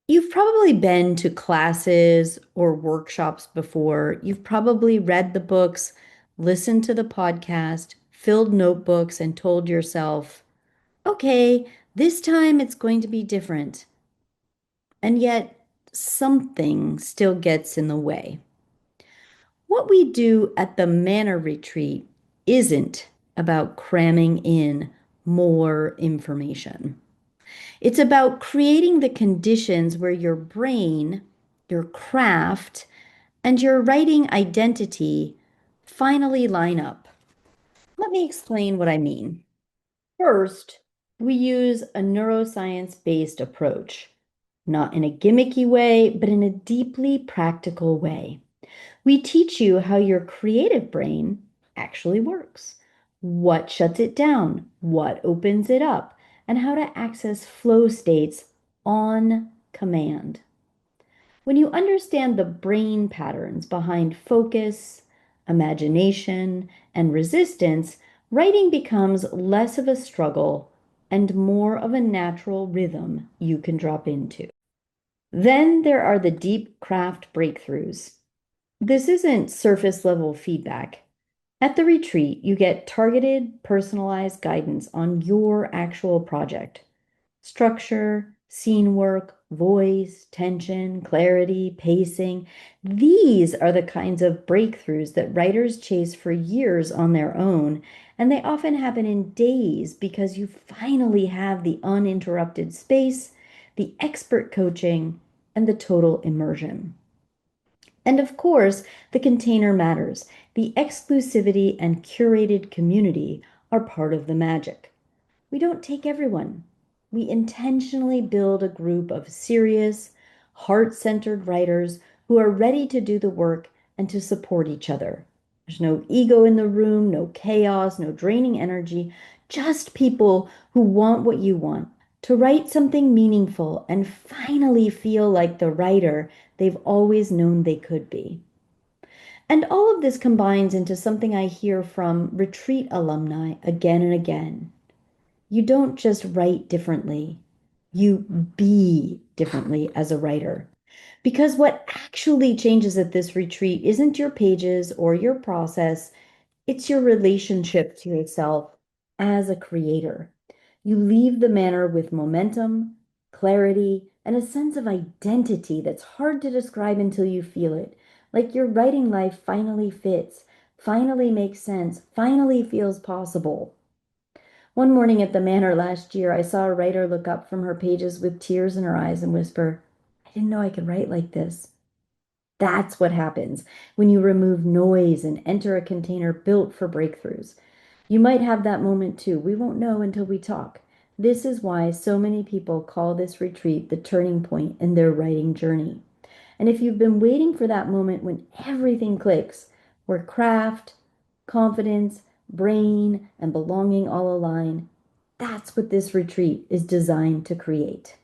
You've probably been to classes or workshops before. You've probably read the books, listened to the podcast, filled notebooks, and told yourself, okay, this time it's going to be different. And yet, something still gets in the way. What we do at the Manor Retreat isn't about cramming in more information. It's about creating the conditions where your brain, your craft, and your writing identity finally line up. Let me explain what I mean. First, we use a neuroscience-based approach, not in a gimmicky way, but in a deeply practical way. We teach you how your creative brain actually works, what shuts it down, what opens it up, and how to access flow states on command. When you understand the brain patterns behind focus, imagination, and resistance, writing becomes less of a struggle and more of a natural rhythm you can drop into. Then there are the deep craft breakthroughs. This isn't surface level feedback. At the retreat, you get targeted, personalized guidance on your actual project. Structure, scene work, voice, tension, clarity, pacing. These are the kinds of breakthroughs that writers chase for years on their own, and they often happen in days because you finally have the uninterrupted space, the expert coaching, and the total immersion. And of course, the container matters. The exclusivity and curated community are part of the magic. We don't take everyone. We intentionally build a group of serious, heart-centered writers who are ready to do the work and to support each other. There's no ego in the room, no chaos, no draining energy, just people who want what you want, to write something meaningful and finally feel like the writer they've always known they could be. And all of this combines into something I hear from retreat alumni again and again. You don't just write differently, you be differently as a writer. Because what actually changes at this retreat isn't your pages or your process, it's your relationship to yourself as a creator. You leave the manor with momentum, clarity, and a sense of identity that's hard to describe until you feel it. Like your writing life finally fits, finally makes sense, finally feels possible. One morning at the manor last year, I saw a writer look up from her pages with tears in her eyes and whisper, I didn't know I could write like this. That's what happens when you remove noise and enter a container built for breakthroughs. You might have that moment too. We won't know until we talk. This is why so many people call this retreat the turning point in their writing journey. And if you've been waiting for that moment when everything clicks, where craft, confidence, brain, and belonging all align, that's what this retreat is designed to create.